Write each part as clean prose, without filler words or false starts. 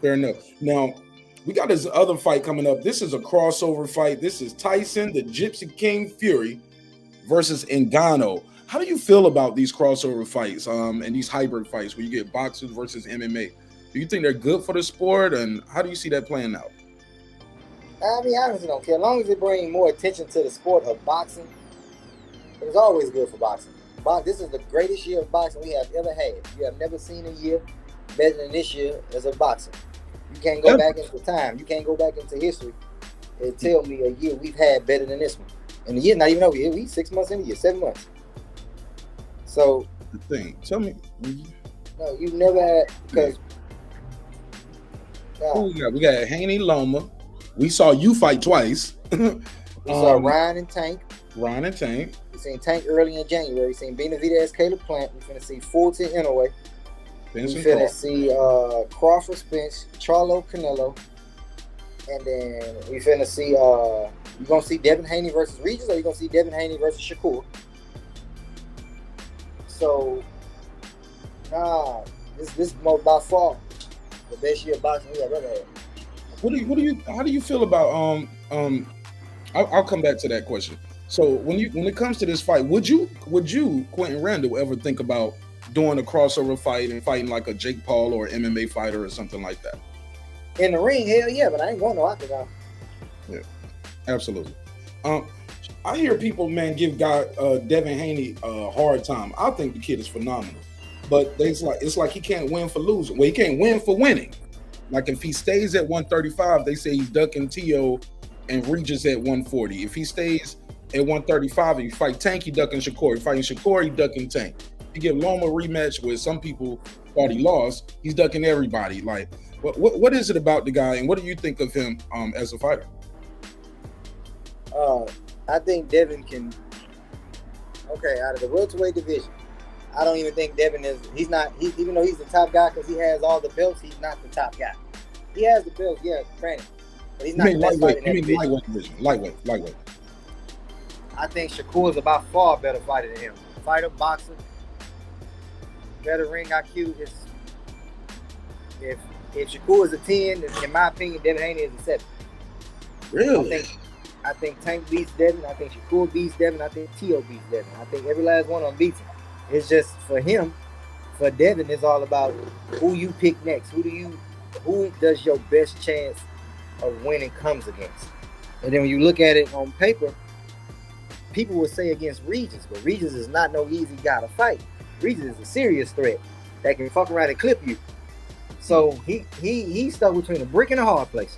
Fair enough. Now, we got this other fight coming up. This is a crossover fight. This is Tyson, the Gypsy King Fury, versus Ngannou. How do you feel about these crossover fights and these hybrid fights where you get boxers versus MMA? Do you think they're good for the sport, and how do you see that playing out? I mean, I honestly don't care. As long as it brings more attention to the sport of boxing, it's always good for boxing. This is the greatest year of boxing we have ever had. You have never seen a year better than this year as a boxer. You can't go back into time. You can't go back into history and tell me a year we've had better than this one. And the year not even over here. We 6 months in a year, 7 months. So the thing, tell me. No, you never had because. We got Haney Loma. We saw you fight twice. We saw Ryan and Tank. We seen Tank early in January. We seen Benavidez, Caleb Plant. We finna see Fulton Inouye. We finna see Crawford Spence, Charlo Canelo. And then we finna see you gonna see Devin Haney versus Regis, or you gonna see Devin Haney versus Shakur. So this is by far the best year of boxing we have ever had. How do you feel about I'll come back to that question. So when it comes to this fight, would you Quinton Randall ever think about doing a crossover fight and fighting like a Jake Paul or MMA fighter or something like that? In the ring, hell yeah, but I ain't going no octagon. Yeah, absolutely. I hear people, man, give Devin Haney a hard time. I think the kid is phenomenal, but it's like he can't win for losing. Well, he can't win for winning. Like if he stays at 135, they say he's ducking Tio and Regis at 140. If he stays at 135 and you fight Tank, he ducking Shakur. Fighting Shakur, he ducking Tank. You give Loma a rematch where some people thought he lost, he's ducking everybody. Like, what is it about the guy, and what do you think of him as a fighter? I think Devin can. Okay, out of the welterweight division, I don't even think Devin is. He's not. Even though he's the top guy because he has all the belts, he's not the top guy. He has the belts, yeah, granted, but he's not the best fighter in that division. Lightweight division. Lightweight. I think Shakur is by far a better fighter than him. Fighter, boxer, better ring IQ. If Shakur is a 10, in my opinion, Devin Haney is a 7. Really? I think Tank beats Devin. I think Shakur beats Devin. I think Tio beats Devin. I think every last one of them beats him. It's just for him, for Devin, it's all about who you pick next. Who does your best chance of winning comes against. And then when you look at it on paper, people would say against Regis, but Regis is not no easy guy to fight. Regis is a serious threat that can fuck around and clip you. So he stuck between a brick and a hard place.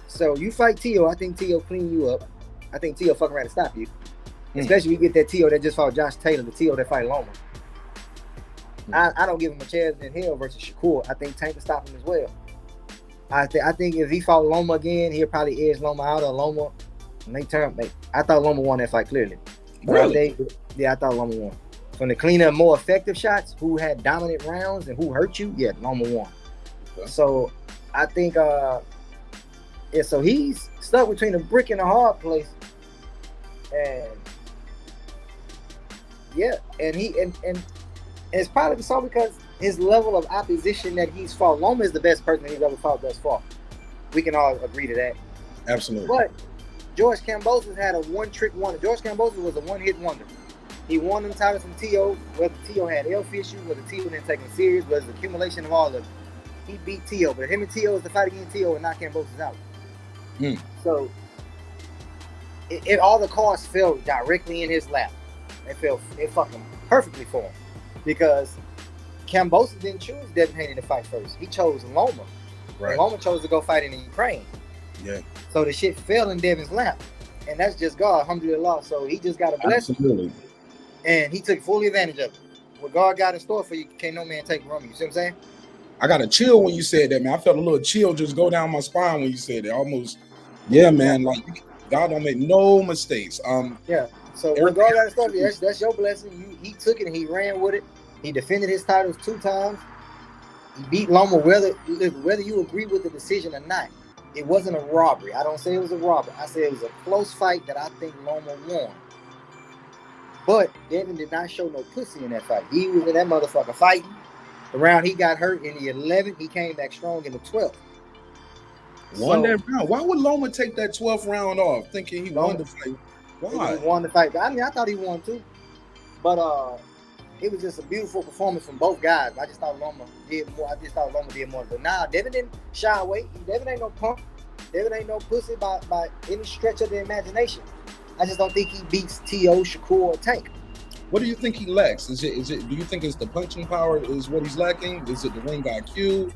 So you fight Tio, I think Tio clean you up. I think Tio fuck around and stop you. Especially when you get that Tio that just fought Josh Taylor, the Tio that fight Loma. I don't give him a chance in hell versus Shakur. I think Tank can stop him as well. I think if he fought Loma again, he'll probably edge Loma out, or Loma. I thought Loma won that fight clearly. Really? I thought Loma won. From the cleaner, more effective shots, who had dominant rounds and who hurt you, yeah, Loma won. Okay. So I think, so he's stuck between a brick and a hard place, and it's probably so because his level of opposition that he's fought. Loma is the best person he's ever fought thus far. We can all agree to that. Absolutely. But George Kambosos had a one-trick wonder. George Kambosos was a one-hit wonder. He won them titles from Tio, whether Tio had health issues, whether Tio didn't take him serious, whether it's the accumulation of all of them. He beat Tio, but him and Tio was the fight against Tio and knock Kambosos out. So it all the cards fell directly in his lap. It fucking perfectly for him. Because Kambosos didn't choose Devin Haney to fight first. He chose Loma. Right. And Loma chose to go fight in Ukraine. Yeah. So the shit fell in Devin's lap. And that's just God, alhamdulillah. So he just got a blessing. Absolutely. And he took full advantage of it. What God got in store for you, can't no man take from you. You see what I'm saying? I got a chill when you said that, man. I felt a little chill just go down my spine when you said that. Almost, yeah, man. Like, God don't make no mistakes. Yeah. So what God got in store for you, that's your blessing. He took it and he ran with it. He defended his titles 2 times. He beat Loma, whether you agree with the decision or not. It wasn't a robbery. I don't say it was a robbery. I say it was a close fight that I think Loma won. But Devin did not show no pussy in that fight. He was in that motherfucker fighting. The round he got hurt in the 11th, he came back strong in the 12th. Won that round. Why would Loma take that 12th round off, thinking he won the fight? Why? He won the fight. I mean, I thought he won too, but it was just a beautiful performance from both guys. I just thought Loma did more. But nah, Devin didn't shy away. Devin ain't no punk. Devin ain't no pussy by any stretch of the imagination. I just don't think he beats T.O., Shakur, or Tank. What do you think he lacks? Is it? Do you think it's the punching power is what he's lacking? Is it the ring IQ?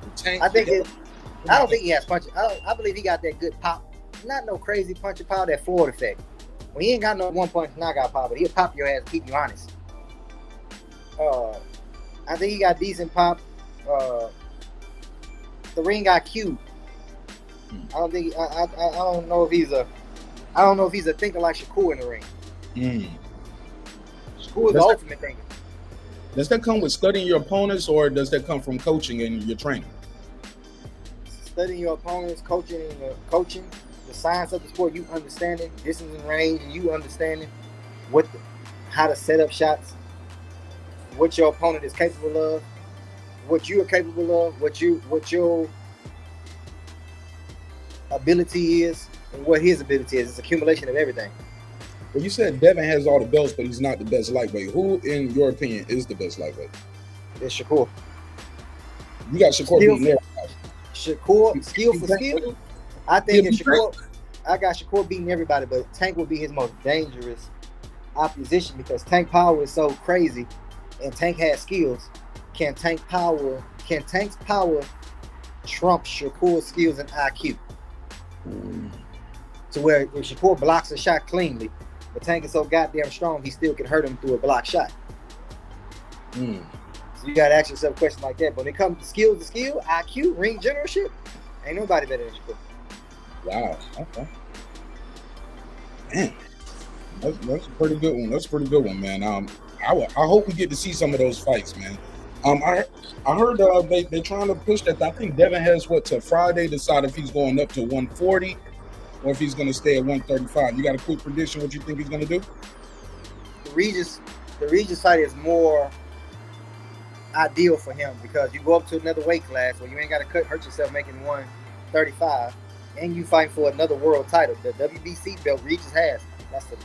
The Tank? I don't think he has punching. I believe he got that good pop. Not no crazy punching power, that Floyd effect. When he ain't got no one punch knockout power, but he'll pop your ass and keep you honest. I think he got decent pop. The ring IQ. I don't think. I don't know if he's a. I don't know if he's a thinker like Shakur in the ring. Shakur is the ultimate thinker. Does that come with studying your opponents, or does that come from coaching and your training? Studying your opponents, coaching, the science of the sport. You understanding distance and range, and you understanding how to set up shots, what your opponent is capable of, what you are capable of, what your ability is, and what his ability is. It's accumulation of everything. Well, you said Devin has all the belts, but he's not the best lightweight. Who, in your opinion, is the best lightweight? It's Shakur. You got Shakur beating everybody. Shakur, skill for skill. I think if Shakur, I got Shakur beating everybody, but Tank will be his most dangerous opposition because Tank power is so crazy, and Tank has skills. Can Tank's power trump Shakur's skills and IQ? To where if Shakur blocks a shot cleanly, but Tank is so goddamn strong, he still can hurt him through a block shot. So you got to ask yourself a question like that. But when it comes to skill, IQ, ring generalship, ain't nobody better than Shakur. Wow. Okay. Man, that's a pretty good one. That's a pretty good one, man. I hope we get to see some of those fights, man. I heard they're trying to push that. I think Devin has to Friday decide if he's going up to 140 or if he's going to stay at 135. You got a quick prediction what you think he's going to do? The Regis fight is more ideal for him because you go up to another weight class where you ain't got to hurt yourself making 135, and you fight for another world title. The WBC belt Regis has.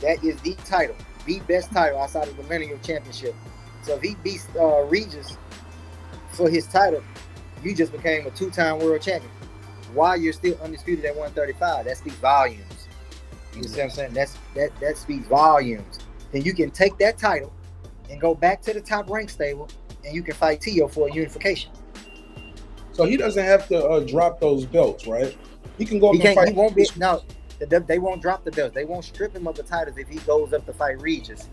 That is the title, the best title outside of the Millennium Championship. So if he beats Regis for his title, you just became a 2-time world champion. While you're still undisputed at 135, that speaks volumes. You see what I'm saying? That speaks volumes. Then you can take that title and go back to the top rank stable, and you can fight Tio for a unification. So he doesn't have to drop those belts, right? He can go up and fight. He won't be. No, they won't drop the belts. They won't strip him of the titles if he goes up to fight Regis.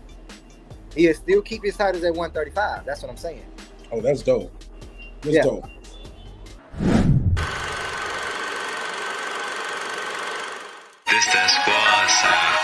He'll still keep his titles at 135. That's what I'm saying. Oh, that's dope. That's dope. This that squad side.